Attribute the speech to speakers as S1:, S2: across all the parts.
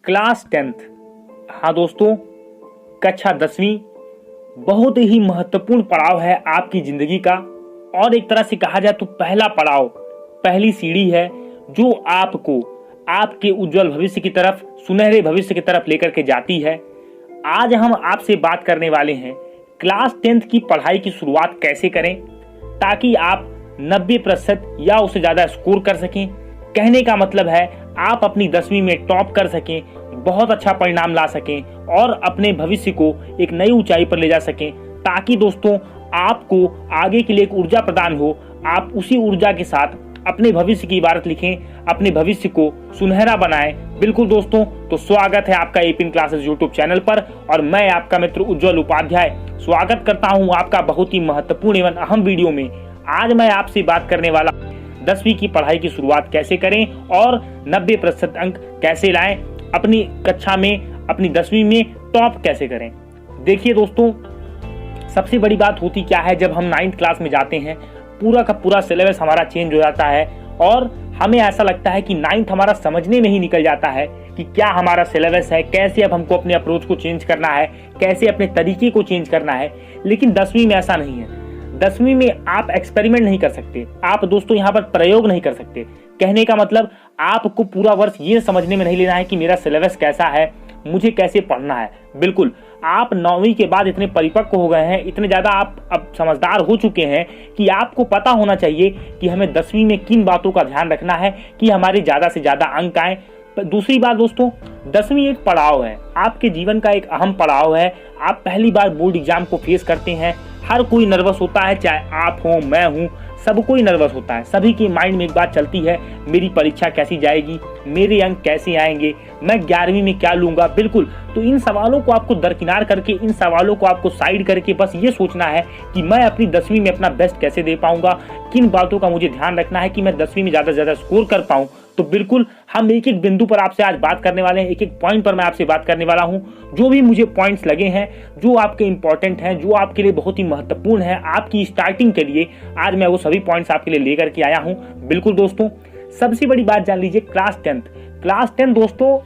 S1: Class 10th। हाँ दोस्तों, कक्षा 10वीं बहुत ही महत्वपूर्ण पड़ाव है आपकी जिंदगी का, और एक तरह से कहा जाए तो पहला पड़ाव, पहली सीढ़ी है जो आपको आपके उज्जवल भविष्य की तरफ, सुनहरे भविष्य की तरफ लेकर के जाती है। आज हम आपसे बात करने वाले हैं क्लास 10th की पढ़ाई की शुरुआत कैसे करें ताकि आप 90% या उससे ज़्यादा स्कोर कर सकें। कहने का मतलब है आप अपनी 10वीं में टॉप कर सकें, बहुत अच्छा परिणाम ला सकें और अपने भविष्य को एक नई ऊंचाई पर ले जा सकें, ताकि दोस्तों आपको आगे के लिए एक ऊर्जा प्रदान हो। आप उसी ऊर्जा के साथ अपने भविष्य की इबारत लिखें, अपने भविष्य को सुनहरा बनाएं। बिल्कुल दोस्तों, तो स्वागत है आपका एपीएन क्लासेस यूट्यूब चैनल पर, और मैं आपका मित्र उज्जवल उपाध्याय स्वागत करता हूं आपका बहुत ही महत्वपूर्ण एवं अहम वीडियो में। आज मैं आपसे बात करने वाला 10वीं की पढ़ाई की शुरुआत कैसे करें और 90% अंक कैसे लाएं, अपनी कक्षा में, अपनी 10वीं में टॉप कैसे करें। देखिए दोस्तों, सबसे बड़ी बात होती क्या है, जब हम 9th क्लास में जाते हैं पूरा का पूरा सिलेबस हमारा चेंज हो जाता है और हमें ऐसा लगता है कि 9th हमारा समझने में ही निकल जाता है कि क्या हमारा सिलेबस है, कैसे अब हमको अपने अप्रोच को चेंज करना है, कैसे अपने तरीके को चेंज करना है। लेकिन 10वीं में ऐसा नहीं है। 10वीं में आप एक्सपेरिमेंट नहीं कर सकते, आप दोस्तों यहाँ पर प्रयोग नहीं कर सकते। कहने का मतलब आपको पूरा वर्ष ये समझने में नहीं लेना है कि मेरा सिलेबस कैसा है, मुझे कैसे पढ़ना है। बिल्कुल, आप 9वीं के बाद इतने परिपक्व हो गए हैं, इतने ज़्यादा आप अब समझदार हो चुके हैं कि आपको पता होना चाहिए कि हमें 10वीं में किन बातों का ध्यान रखना है कि हमारे ज़्यादा से ज़्यादा अंक आए। दूसरी बात दोस्तों, 10वीं एक पड़ाव है, आपके जीवन का एक अहम पड़ाव है। आप पहली बार बोर्ड एग्जाम को फेस करते हैं। हर कोई नर्वस होता है, चाहे आप हो, मैं हूँ, सब कोई नर्वस होता है। सभी के माइंड में एक बात चलती है, मेरी परीक्षा कैसी जाएगी, मेरे अंक कैसे आएंगे, मैं 11वीं में क्या लूंगा। बिल्कुल, तो इन सवालों को आपको दरकिनार करके, इन सवालों को आपको साइड करके बस ये सोचना है कि मैं अपनी 10वीं में अपना बेस्ट कैसे दे पाऊंगा, किन बातों का मुझे ध्यान रखना है कि मैं 10वीं में ज़्यादा से ज़्यादा स्कोर कर पाऊँ। तो बिल्कुल हम एक एक बिंदु पर आपसे आज बात करने वाले हैं, एक एक पॉइंट पर मैं आपसे बात करने वाला हूं। जो भी मुझे पॉइंट्स लगे हैं, जो आपके इंपॉर्टेंट हैं, जो आपके लिए बहुत ही महत्वपूर्ण है आपकी स्टार्टिंग के लिए, आज मैं वो सभी पॉइंट्स आपके लिए लेकर के आया हूं। बिल्कुल दोस्तों, सबसे बड़ी बात जान लीजिए, क्लास 10 दोस्तों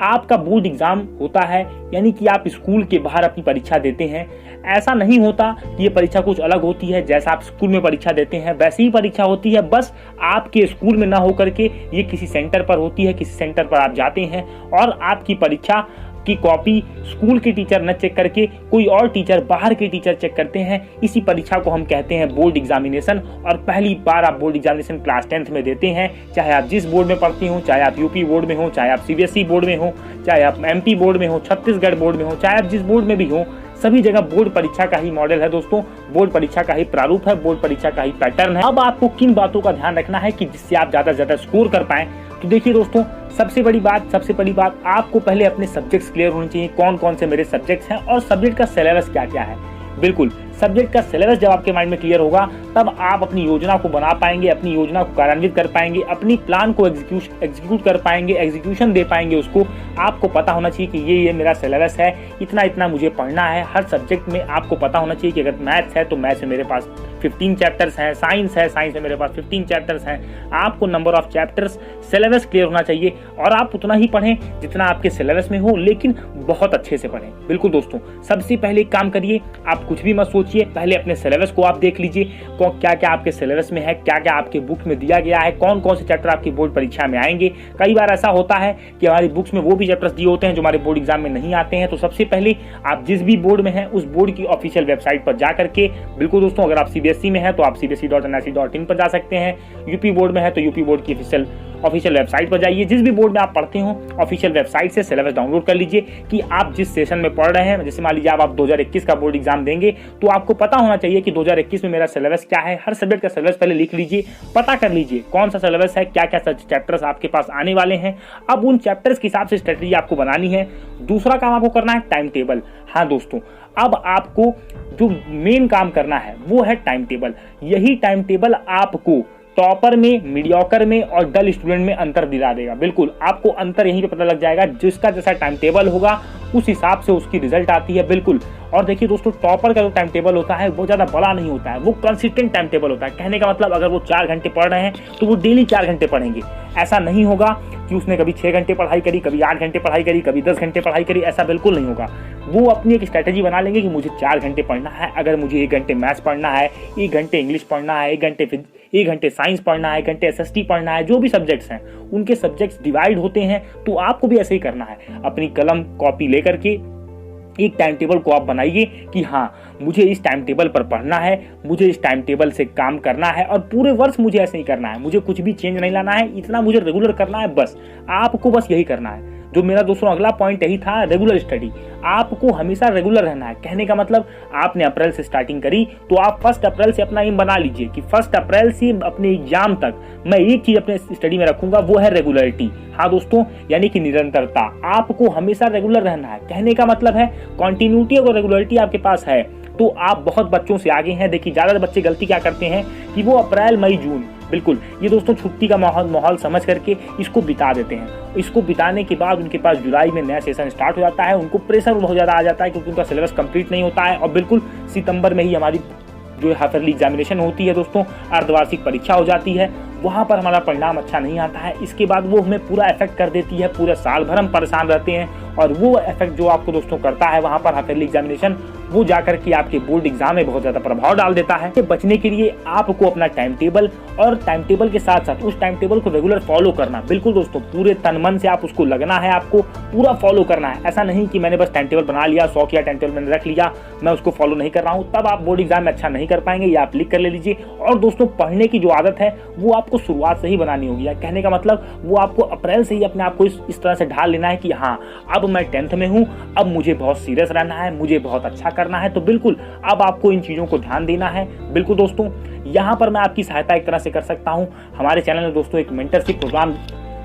S1: आपका बोर्ड एग्जाम होता है, यानी कि आप स्कूल के बाहर अपनी परीक्षा देते हैं। ऐसा नहीं होता कि ये परीक्षा कुछ अलग होती है, जैसा आप स्कूल में परीक्षा देते हैं वैसी ही परीक्षा होती है, बस आपके स्कूल में ना होकर के ये किसी सेंटर पर होती है। किसी सेंटर पर आप जाते हैं और आपकी परीक्षा की कॉपी स्कूल के टीचर न चेक करके कोई और टीचर, बाहर के टीचर चेक करते हैं। इसी परीक्षा को हम कहते हैं बोर्ड एग्जामिनेशन, और पहली बार आप बोर्ड एग्जामिनेशन क्लास 10th में देते हैं। चाहे आप जिस बोर्ड में पढ़ते हो, चाहे आप यूपी बोर्ड में हो, चाहे आप सीबीएसई बोर्ड में हो, चाहे आप एमपी बोर्ड में हो, छत्तीसगढ़ बोर्ड में हो, चाहे आप जिस बोर्ड में भी हो, सभी जगह बोर्ड परीक्षा का ही मॉडल है दोस्तों, बोर्ड परीक्षा का ही प्रारूप है, बोर्ड परीक्षा का ही पैटर्न है। अब आपको किन बातों का ध्यान रखना है कि जिससे आप ज्यादा से ज्यादा स्कोर कर पाएं। तो देखिए दोस्तों, सबसे बड़ी बात आपको पहले अपने सब्जेक्ट्स क्लियर होने चाहिए, कौन कौन से मेरे सब्जेक्ट्स हैं और सब्जेक्ट का सिलेबस क्या क्या है। बिल्कुल, सब्जेक्ट का सिलेबस जब आपके माइंड में क्लियर होगा, तब आप अपनी योजना को बना पाएंगे, अपनी योजना को कार्यान्वित कर पाएंगे, अपनी प्लान को एग्जीक्यूट कर पाएंगे, एग्जीक्यूशन दे पाएंगे उसको। आपको पता होना चाहिए कि ये मेरा सिलेबस है, इतना इतना मुझे पढ़ना है। हर सब्जेक्ट में आपको पता होना चाहिए कि अगर मैथ्स है तो मैथ्स में मेरे पास 15 चैप्टर्स हैं, साइंस है, साइंस में मेरे पास 15 चैप्टर्स हैं। आपको number of chapters, syllabus clear होना चाहिए, और आप उतना ही पढ़ें जितना आपके सिलेबस में हो, लेकिन बहुत अच्छे से पढ़ें। बिल्कुल दोस्तों, सबसे पहले एक काम करिए, आप कुछ भी मत सोचिए, पहले अपने सिलेबस को आप देख लीजिए, क्या क्या आपके सिलेबस में है, क्या क्या आपके बुक में दिया गया है, कौन कौन से चैप्टर आपकी बोर्ड परीक्षा में आएंगे। कई बार ऐसा होता है कि हमारी बुक्स में वो भी चैप्टर्स दिए होते हैं जो हमारे बोर्ड एग्जाम में नहीं आते हैं। तो सबसे पहले आप जिस भी बोर्ड में हैं उस बोर्ड की ऑफिशियल वेबसाइट पर जा करके, बिल्कुल दोस्तों, अगर आप सीबीएसई में है तो आप cbse.nic.in पर जा सकते हैं, यूपी बोर्ड में है तो यूपी बोर्ड की ऑफिशियल वेबसाइट पर जाइए। जिस भी बोर्ड में आप पढ़ते हो, ऑफिशियल वेबसाइट से सिलेबस डाउनलोड कर लीजिए कि आप जिस सेशन में पढ़ रहे हैं। जैसे मान लीजिए आप 2021 का बोर्ड एग्जाम देंगे, तो आपको पता होना चाहिए कि 2021 में मेरा सिलेबस क्या है। हर सब्जेक्ट का सिलेबस पहले लिख लीजिए, पता कर लीजिए कौन सा सिलेबस है, क्या क्या चैप्टर्स आपके पास आने वाले हैं। अब उन चैप्टर्स के हिसाब से स्ट्रेटजी आपको बनानी है। दूसरा काम आपको करना है टाइम टेबल। हाँ दोस्तों, अब आपको जो मेन काम करना है वो है टाइम टेबल। यही टाइम टेबल आपको टॉपर में, मीडियोकर में और डल स्टूडेंट में अंतर दिला देगा। बिल्कुल आपको अंतर यहीं पे पता लग जाएगा, जिसका जैसा टाइम टेबल होगा उस हिसाब से उसकी रिजल्ट आती है। बिल्कुल। और देखिए दोस्तों, टॉपर का जो टाइम टेबल होता है वो ज़्यादा बड़ा नहीं होता है, वो कंसिस्टेंट टाइम टेबल होता है। कहने का मतलब अगर वो 4 घंटे पढ़ रहे हैं तो वो डेली 4 घंटे पढ़ेंगे। ऐसा नहीं होगा कि उसने कभी 6 घंटे पढ़ाई करी, कभी 8 घंटे पढ़ाई करी, कभी 10 घंटे पढ़ाई करी, ऐसा बिल्कुल नहीं होगा। वो अपनी एक स्ट्रैटेजी बना लेंगे कि मुझे 4 घंटे पढ़ना है, अगर मुझे 1 घंटे मैथ्स पढ़ना है, 1 घंटे इंग्लिश पढ़ना है, 1 घंटे साइंस पढ़ना है, 1 घंटे एसएसटी पढ़ना है, जो भी सब्जेक्ट्स हैं उनके सब्जेक्ट्स डिवाइड होते हैं। तो आपको भी ऐसे ही करना है। अपनी कलम कॉपी लेकर के एक टाइम टेबल को आप बनाइए कि हाँ मुझे इस टाइम टेबल पर पढ़ना है, मुझे इस टाइम टेबल से काम करना है और पूरे वर्ष मुझे ऐसे ही करना है, मुझे कुछ भी चेंज नहीं लाना है, इतना मुझे रेगुलर करना है। बस आपको बस यही करना है। जो मेरा दोस्तों अगला पॉइंट यही था, रेगुलर स्टडी। आपको हमेशा रेगुलर रहना है। कहने का मतलब आपने अप्रैल से स्टार्टिंग करी तो आप 1 अप्रैल से अपना एम बना लीजिए कि 1 अप्रैल से अपने एग्जाम तक मैं एक चीज अपने स्टडी में रखूंगा, वो है रेगुलरिटी। हाँ दोस्तों, यानी कि निरंतरता। आपको हमेशा रेगुलर रहना है। कहने का मतलब है कॉन्टिन्यूटी और रेगुलरिटी आपके पास है तो आप बहुत बच्चों से आगे हैं। देखिए ज्यादा बच्चे गलती क्या करते हैं कि वो अप्रैल मई जून, बिल्कुल ये दोस्तों छुट्टी का माहौल समझ करके इसको बिता देते हैं। इसको बिताने के बाद उनके पास जुलाई में नया सेशन स्टार्ट हो जाता है, उनको प्रेशर बहुत ज़्यादा आ जाता है क्योंकि उनका सिलेबस कंप्लीट नहीं होता है। और बिल्कुल सितंबर में ही हमारी जो हाफ ईयरली एग्जामिनेशन होती है दोस्तों, अर्धवार्षिक परीक्षा हो जाती है, वहाँ पर हमारा परिणाम अच्छा नहीं आता है। इसके बाद वो हमें पूरा इफेक्ट कर देती है, पूरे साल भर हम परेशान रहते हैं। और वो इफेक्ट जो आपको दोस्तों करता है वहाँ पर हाफ ईयरली एग्जामिनेशन, वो जाकर के आपके बोर्ड एग्जाम में बहुत ज़्यादा प्रभाव डाल देता है। बचने के लिए आपको अपना टाइम टेबल और टाइम टेबल के साथ साथ उस टाइम टेबल को रेगुलर फॉलो करना। बिल्कुल दोस्तों, पूरे तन मन से आप उसको लगना है, आपको पूरा फॉलो करना है। ऐसा नहीं कि मैंने बस टाइम टेबल बना लिया, 100 किया, टाइम टेबल मैंने रख लिया, मैं उसको फॉलो नहीं कर रहा हूँ, तब आप बोर्ड एग्जाम में अच्छा नहीं कर पाएंगे। ये आप लिख कर ले लीजिए। और दोस्तों, पढ़ने की जो आदत है वो आपको शुरुआत से ही बनानी होगी। कहने का मतलब वो आपको अप्रैल से ही अपने आप को इस तरह से ढाल लेना है कि हाँ अब मैं 10th में हूँ, अब मुझे बहुत सीरियस रहना है, मुझे बहुत अच्छा करना है। तो बिल्कुल अब आपको इन चीज़ों को ध्यान देना है। बिल्कुल दोस्तों, यहाँ पर मैं आपकी सहायता एक तरह से कर सकता हूँ। हमारे चैनल ने दोस्तों एक मेंटरशिप प्रोग्राम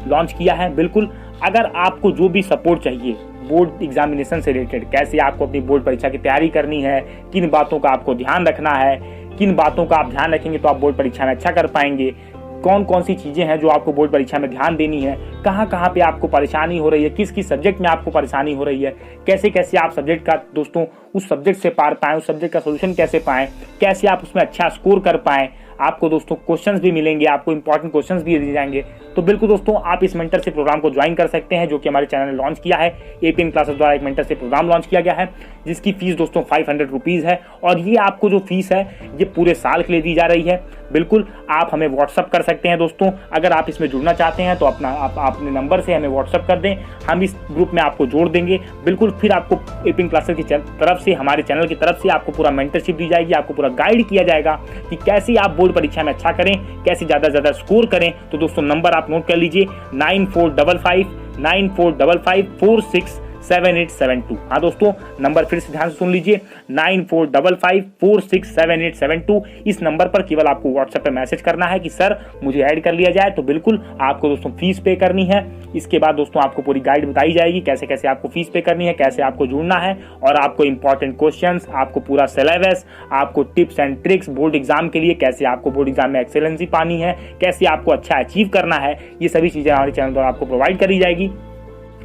S1: लॉन्च किया है। बिल्कुल अगर आपको जो भी सपोर्ट चाहिए बोर्ड एग्जामिनेशन से रिलेटेड, कैसे आपको अपनी बोर्ड परीक्षा की तैयारी करनी है, किन बातों का आपको ध्यान रखना है, किन बातों का आप ध्यान रखेंगे तो आप बोर्ड परीक्षा में अच्छा कर पाएंगे, कौन कौन सी चीज़ें हैं जो आपको बोर्ड परीक्षा में ध्यान देनी है, कहाँ कहाँ पे आपको परेशानी हो रही है, किस किस सब्जेक्ट में आपको परेशानी हो रही है, कैसे कैसे आप सब्जेक्ट का दोस्तों उस सब्जेक्ट से पार पाएं, उस सब्जेक्ट का सोल्यूशन कैसे पाएं, कैसे आप उसमें अच्छा स्कोर कर पाएं। आपको दोस्तों क्वेश्चंस भी मिलेंगे, आपको इंपॉर्टेंट क्वेश्चंस भी दिए जाएंगे। तो बिल्कुल दोस्तों, आप इस मेंटरशिप प्रोग्राम को ज्वाइन कर सकते हैं, जो कि हमारे चैनल ने लॉन्च किया है। एपीएम क्लासेस द्वारा एक मेंटरशिप प्रोग्राम लॉन्च किया गया है, जिसकी फीस दोस्तों 500 रुपीज़ है। और ये आपको जो फीस है ये पूरे साल के लिए दी जा रही है। बिल्कुल आप हमें व्हाट्सअप कर सकते हैं दोस्तों। अगर आप इसमें जुड़ना चाहते हैं तो अपने नंबर से हमें व्हाट्सअप कर दें, हम इस ग्रुप में आपको जोड़ देंगे। बिल्कुल फिर आपको एपीएम क्लासेस की तरफ से, हमारे चैनल की तरफ से आपको पूरा मेंटरशिप दी जाएगी, आपको पूरा गाइड किया जाएगा कि कैसे आप बोर्ड परीक्षा में अच्छा करें, कैसे ज़्यादा से ज़्यादा स्कोर करें। तो दोस्तों नंबर आप नोट कर लीजिए, 9455 हाँ दोस्तों, नंबर फिर से ध्यान से सुन लीजिए, 9455 इस नंबर पर केवल आपको व्हाट्सएप पे मैसेज करना है कि सर मुझे ऐड कर लिया जाए। तो बिल्कुल आपको दोस्तों फीस पे करनी है। इसके बाद दोस्तों आपको पूरी गाइड बताई जाएगी कैसे कैसे आपको फीस पे करनी है, कैसे आपको जुड़ना है, और आपको इंपॉर्टेंट क्वेश्चंस, आपको पूरा सिलेबस, आपको tips and tricks board exam के लिए, कैसे आपको बोर्ड एग्जाम में एक्सेलेंसी पानी है, कैसे आपको अच्छा अचीव करना है, ये सभी चीजें हमारे चैनल द्वारा आपको प्रोवाइड करी जाएगी।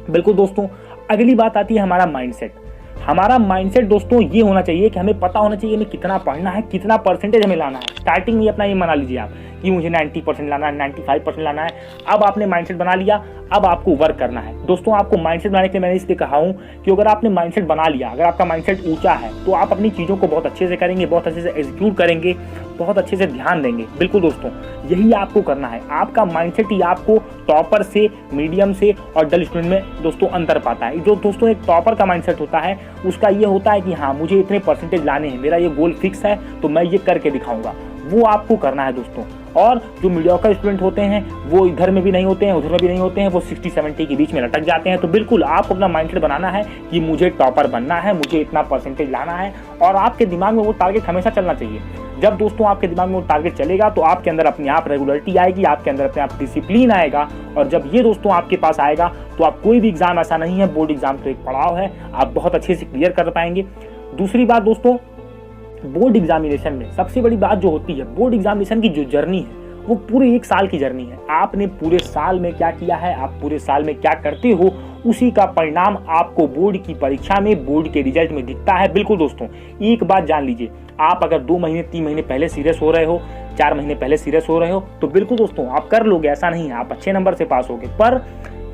S1: बिल्कुल दोस्तों, अगली बात आती है हमारा माइंडसेट। हमारा माइंडसेट दोस्तों ये होना चाहिए कि हमें पता होना चाहिए हमें कितना पढ़ना है, कितना परसेंटेज हमें लाना है। स्टार्टिंग में अपना ये बना लीजिए आप कि मुझे 90% लाना है, 95% लाना है। अब आपने माइंडसेट बना लिया, अब आपको वर्क करना है। दोस्तों आपको माइंडसेट बनाने के लिए मैंने इसलिए कहा हूँ कि अगर आपने माइंडसेट बना लिया, अगर आपका माइंडसेट ऊंचा है तो आप अपनी चीज़ों को बहुत अच्छे से करेंगे, बहुत अच्छे से एग्जीक्यूट करेंगे, बहुत अच्छे से ध्यान देंगे। बिल्कुल दोस्तों, यही आपको करना है। आपका माइंडसेट ही आपको टॉपर से, मीडियम से और डल स्टूडेंट में दोस्तों अंतर पाता है। जो दोस्तों एक टॉपर का माइंडसेट होता है उसका ये होता है कि हाँ मुझे इतने परसेंटेज लाने हैं, मेरा ये गोल फिक्स है तो मैं ये करके दिखाऊंगा, वो आपको करना है दोस्तों। और जो मीडियोकर स्टूडेंट होते हैं वो इधर में भी नहीं होते हैं, उधर में भी नहीं होते हैं, वो 60-70 के बीच में लटक जाते हैं। तो बिल्कुल आपको अपना माइंडसेट बनाना है कि मुझे टॉपर बनना है, मुझे इतना परसेंटेज लाना है, और आपके दिमाग में वो टारगेट हमेशा चलना चाहिए। जब दोस्तों आपके दिमाग में वो टारगेट चलेगा तो आपके अंदर अपने आप रेगुलरिटी आएगी, आपके अंदर अपने आप डिसिप्लिन आएगा, और जब ये दोस्तों आपके पास आएगा तो आप कोई भी एग्जाम ऐसा नहीं है, बोर्ड एग्जाम तो एक पड़ाव है, आप बहुत अच्छे से क्लियर कर पाएंगे। दूसरी बात दोस्तों, बोर्ड एग्जामिनेशन में सबसे बड़ी बात जो होती है, बोर्ड एग्जामिनेशन की जो जर्नी है वो पूरे एक साल की जर्नी है। आपने पूरे साल में क्या किया है, आप पूरे साल में क्या करते हो, उसी का परिणाम आपको बोर्ड की परीक्षा में, बोर्ड के रिजल्ट में दिखता है। बिल्कुल दोस्तों, एक बात जान लीजिए, आप अगर 2 महीने 3 महीने पहले सीरियस हो रहे हो, 4 महीने पहले सीरियस हो रहे हो, तो बिल्कुल दोस्तों आप कर लोगे, ऐसा नहीं है, आप अच्छे नंबर से पास होगे। पर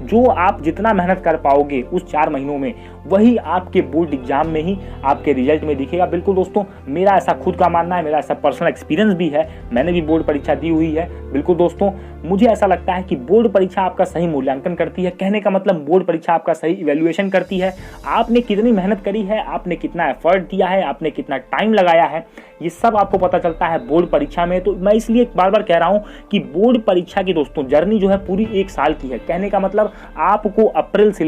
S1: जो आप जितना मेहनत कर पाओगे उस 4 महीनों में, वही आपके बोर्ड एग्जाम में ही आपके रिजल्ट में दिखेगा। बिल्कुल दोस्तों, मेरा ऐसा खुद का मानना है, मेरा ऐसा पर्सनल एक्सपीरियंस भी है, मैंने भी बोर्ड परीक्षा दी हुई है। बिल्कुल दोस्तों, मुझे ऐसा लगता है कि बोर्ड परीक्षा आपका सही मूल्यांकन करती है। कहने का मतलब बोर्ड परीक्षा आपका सही इवैल्यूएशन करती है। आपने कितनी मेहनत करी है, आपने कितना एफर्ट दिया है, आपने कितना टाइम लगाया है, ये सब आपको पता चलता है बोर्ड परीक्षा में। तो मैं इसलिए बार बार कह रहा हूं कि बोर्ड परीक्षा की दोस्तों जर्नी जो है पूरी एक साल की है। कहने का मतलब आपको अप्रैल से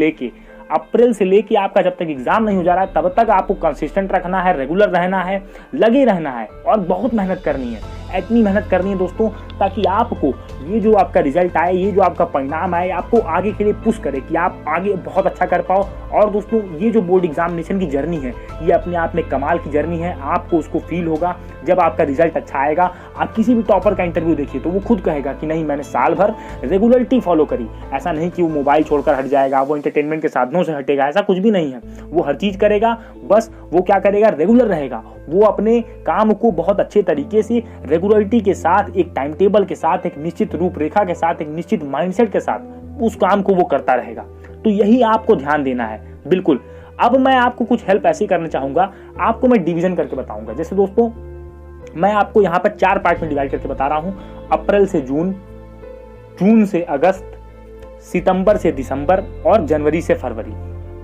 S1: लेके आपका जब तक एग्जाम नहीं हो जा रहा है, तब तक आपको कंसिस्टेंट रखना है, रेगुलर रहना है, लगे रहना है और बहुत मेहनत करनी है। इतनी मेहनत करनी है दोस्तों ताकि आपको ये जो आपका रिजल्ट आए, ये जो आपका परिणाम आए, आपको आगे के लिए पुश करे कि आप आगे बहुत अच्छा कर पाओ। और दोस्तों, ये जो बोर्ड एग्जामिनेशन की जर्नी है, ये अपने आप में कमाल की जर्नी है। आपको उसको फील होगा जब आपका रिजल्ट अच्छा आएगा। आप किसी भी टॉपर का इंटरव्यू देखिए तो वो खुद कहेगा कि नहीं, मैंने साल भर रेगुलरिटी फॉलो करी। ऐसा नहीं कि वो मोबाइल छोड़कर हट जाएगा, वो एंटरटेनमेंट के साधनों से हटेगा, ऐसा कुछ भी नहीं है। वो हर चीज करेगा, बस वो क्या करेगा, रेगुलर रहेगा। वो अपने काम को बहुत अच्छे तरीके से रेगुलरिटी के साथ, एक टाइम टेबल के साथ, एक निश्चित रूपरेखा के साथ, एक निश्चित माइंडसेट के साथ उस काम को वो करता रहेगा। तो यही आपको ध्यान देना है। बिल्कुल। अब मैं आपको कुछ हेल्प ऐसी करना चाहूंगा, आपको मैं डिवीजन करके बताऊंगा। जैसे दोस्तों, मैं आपको यहाँ पर 4 पार्ट में डिवाइड करके बता रहा हूं। अप्रैल से जून, जून से अगस्त, सितंबर से दिसंबर और जनवरी से फरवरी।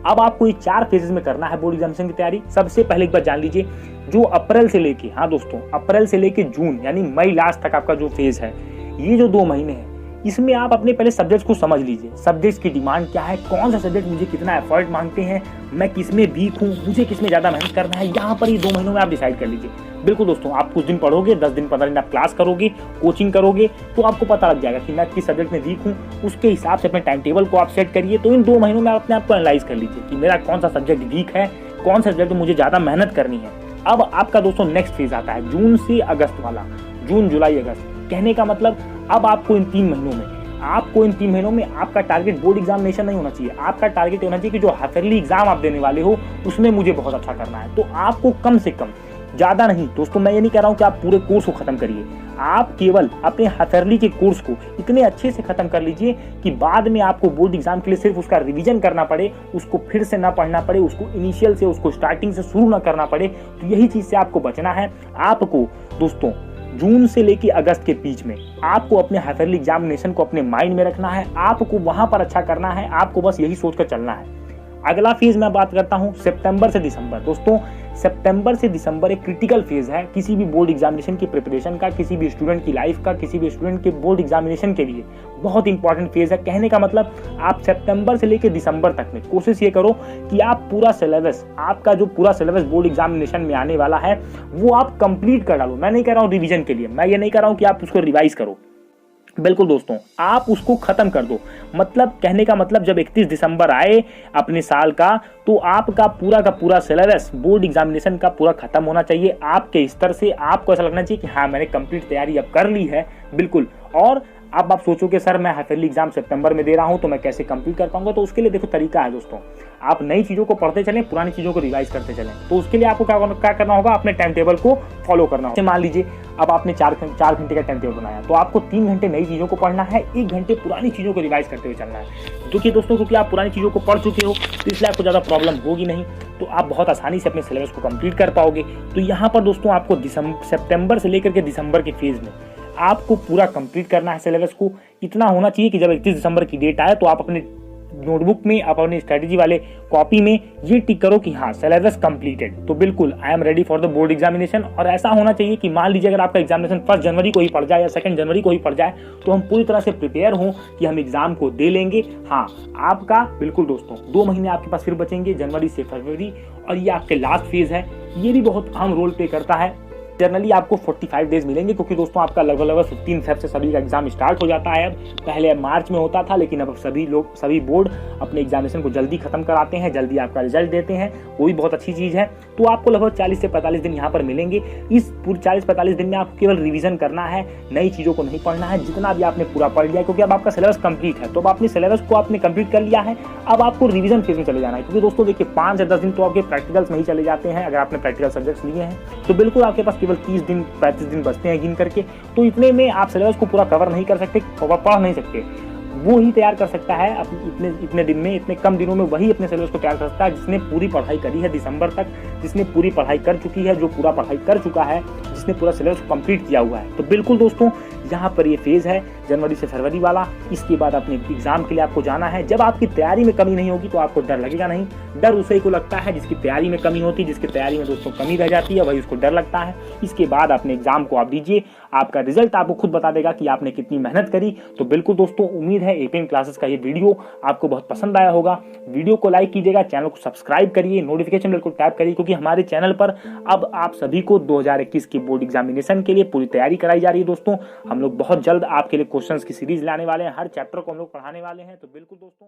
S1: अब आपको ये 4 फेजेस में करना है बोर्ड एग्जामिनेशन की तैयारी। सबसे पहले एक बार जान लीजिए, जो अप्रैल से लेके, हाँ दोस्तों, अप्रैल से लेके जून यानी मई लास्ट तक आपका जो फेज है, ये जो 2 महीने हैं, इसमें आप अपने पहले सब्जेक्ट्स को समझ लीजिए। सब्जेक्ट्स की डिमांड क्या है, कौन सा सब्जेक्ट मुझे कितना एफर्ट मांगते हैं, मैं किसमें वीक हूँ, मुझे किसमें ज्यादा मेहनत करना है, यहाँ पर ये 2 महीनों में आप डिसाइड कर लीजिए। बिल्कुल दोस्तों, आप कुछ दिन पढ़ोगे, 10 दिन 15 दिन आप क्लास करोगे, कोचिंग करोगे, तो आपको पता लग जाएगा कि मैं किस सब्जेक्ट में वीक हूँ। उसके हिसाब से अपने टाइम टेबल को आप सेट करिए। तो इन 2 महीनों में आप अपने आप को एनालाइज कर लीजिए कि मेरा कौन सा सब्जेक्ट वीक है, कौन सा सब्जेक्ट मुझे ज्यादा मेहनत करनी है। अब आपका दोस्तों नेक्स्ट फेज आता है जून से अगस्त वाला, जून जुलाई अगस्त। कहने का मतलब अब आपको इन 3 महीनों में आपका टारगेट बोर्ड एग्जामिनेशन नहीं होना चाहिए। आपका टारगेट होना चाहिए कि जो हाफिजली एग्जाम आप देने वाले हो उसमें मुझे बहुत अच्छा करना है। तो आपको कम से कम, ज्यादा नहीं दोस्तों, मैं ये नहीं कह रहा हूं कि आप पूरे कोर्स को खत्म करिए, आप केवल अपने हाफिजली के कोर्स को इतने अच्छे से खत्म कर लीजिए कि बाद में आपको बोर्ड एग्जाम के लिए सिर्फ उसका रिवीजन करना पड़े, उसको फिर से ना पढ़ना पड़े, उसको इनिशियल से, उसको स्टार्टिंग से शुरू ना करना पड़े। तो यही चीज से आपको बचना है। आपको दोस्तों जून से लेके अगस्त के बीच में आपको अपने हाफिजली एग्जामिनेशन को अपने माइंड में रखना है, आपको वहां पर अच्छा करना है, आपको बस यही सोचकर चलना है। अगला फेज मैं बात करता हूं सितंबर से दिसंबर। दोस्तों, सितंबर से दिसंबर एक क्रिटिकल फेज है किसी भी बोर्ड एग्जामिनेशन की प्रिपरेशन का, किसी भी स्टूडेंट की लाइफ का, किसी भी स्टूडेंट के बोर्ड एग्जामिनेशन के लिए बहुत इंपॉर्टेंट फेज है। कहने का मतलब आप सितंबर से लेकर दिसंबर तक में कोशिश ये करो कि आप पूरा सिलेबस, आपका जो पूरा सिलेबस बोर्ड एग्जामिनेशन में आने वाला है वो आप कंप्लीट कर डालो। मैं नहीं कह रहा हूँ रिवीजन के लिए, मैं ये नहीं कह रहा हूँ कि आप उसको रिवाइज करो। बिल्कुल दोस्तों, आप उसको खत्म कर दो। मतलब कहने का मतलब जब 31 दिसंबर आए अपने साल का, तो आपका पूरा का पूरा सिलेबस बोर्ड एग्जामिनेशन का पूरा खत्म होना चाहिए। आपके स्तर से आपको ऐसा लगना चाहिए कि हाँ, मैंने कंप्लीट तैयारी अब कर ली है। बिल्कुल। और अब आप सोचोगे सर मैं हाफिजली एग्जाम सितंबर में दे रहा हूं तो मैं कैसे कंप्लीट कर पाऊंगा। तो उसके लिए देखो तरीका है दोस्तों, आप नई चीजों को पढ़ते चलें, पुरानी चीजों को रिवाइज करते चलें। तो उसके लिए आपको क्या करना होगा, अपने टाइम टेबल को फॉलो करना होगा। मान लीजिए अब आपने 4 घंटे का टाइम टेबल बनाया, तो आपको 3 घंटे नई चीजों को पढ़ना है, 1 घंटे पुरानी चीजों को रिवाइज करते हुए चलना है। देखिए दोस्तों, क्योंकि आप पुरानी चीजों को पढ़ चुके हो तो इसलिए आपको ज्यादा प्रॉब्लम होगी नहीं, तो आप बहुत आसानी से अपने सिलेबस को कंप्लीट कर पाओगे। तो यहाँ पर दोस्तों आपको सितंबर से लेकर के दिसंबर के फेज में आपको पूरा कंप्लीट करना है सिलेबस को। इतना होना चाहिए कि जब 31 दिसंबर की डेट आए तो आप अपने नोटबुक में, आप अपनी स्ट्रेटेजी वाले कॉपी में ये टिक करो कि हाँ, सिलेबस कंप्लीटेड। तो बिल्कुल I am ready for the board examination. और ऐसा होना चाहिए कि मान लीजिए अगर आपका एग्जामिनेशन 1 जनवरी को ही पड़ जाए या 2 जनवरी को ही पड़ जाए, तो हम पूरी तरह से प्रिपेयर हों कि हम एग्जाम को दे लेंगे। हाँ, आपका बिल्कुल दोस्तों 2 महीने आपके पास फिर बचेंगे, जनवरी से फरवरी, और ये आपके लास्ट फेज है। ये भी बहुत अहम रोल प्ले करता है जनरली आपको 45 डेज मिलेंगे, क्योंकि दोस्तों आपका लगभग 15 फेब से सभी का एग्जाम स्टार्ट हो जाता है। अब पहले मार्च में होता था, लेकिन अब सभी बोर्ड अपने एग्जामिनेशन को जल्दी खत्म कराते हैं, जल्दी आपका रिजल्ट देते हैं, वो भी बहुत अच्छी चीज़ है। तो आपको लगभग 40 से 45 दिन यहाँ पर मिलेंगे। इस पूरे 40-45 दिन में आपको केवल रिविजन करना है, नई चीज़ों को नहीं पढ़ना है। जितना भी आपने पूरा पढ़ लिया, क्योंकि अब आपका सिलेबस कंप्लीट है, तो अब आपने सिलेबस को आपने कंप्लीट कर लिया है, अब आपको रिवीजन फेज में चले जाना है। क्योंकि दोस्तों देखिए 5 से 10 दिन तो आपके प्रैक्टिकल्स में ही चले जाते हैं। अगर आपने प्रैक्टिकल सब्जेक्ट्स लिए हैं तो बिल्कुल आपके पास केवल 30 दिन 35 दिन बचते हैं गिन करके। तो इतने में आप सिलेबस को पूरा कवर नहीं कर सकते, पढ़ नहीं सकते। वो ही तैयार कर सकता है इतने दिन में, इतने कम दिनों में वही अपने सिलेबस को तैयार कर सकता है जिसने पूरी पढ़ाई करी है दिसंबर तक, जिसने पूरी पढ़ाई कर चुकी है, जो पूरा पढ़ाई कर चुका है, जिसने पूरा सिलेबस को कंप्लीट किया हुआ है। तो बिल्कुल दोस्तों यहाँ पर ये फेज है जनवरी से फरवरी वाला। इसके बाद अपने एग्जाम के लिए आपको जाना है। जब आपकी तैयारी में कमी नहीं होगी तो आपको डर लगेगा नहीं। डर उसे को लगता है जिसकी तैयारी में कमी होती है, जिसकी तैयारी में दोस्तों कमी रह जाती है, वही उसको डर लगता है। इसके बाद अपने एग्जाम को आप दीजिए, आपका रिजल्ट आपको खुद बता देगा कि आपने कितनी मेहनत करी। तो बिल्कुल दोस्तों उम्मीद है एपीएम क्लासेस का ये वीडियो आपको बहुत पसंद आया होगा। वीडियो को लाइक कीजिएगा, चैनल को सब्सक्राइब करिए, नोटिफिकेशन बेल को टैप करिए, क्योंकि हमारे चैनल पर अब आप सभी को 2021 की बोर्ड एग्जामिनेशन के लिए पूरी तैयारी कराई जा रही है। दोस्तों हम लोग बहुत जल्द आपके लिए क्वेश्चंस की सीरीज लाने वाले हैं, हर चैप्टर को हम लोग पढ़ाने वाले हैं। तो बिल्कुल दोस्तों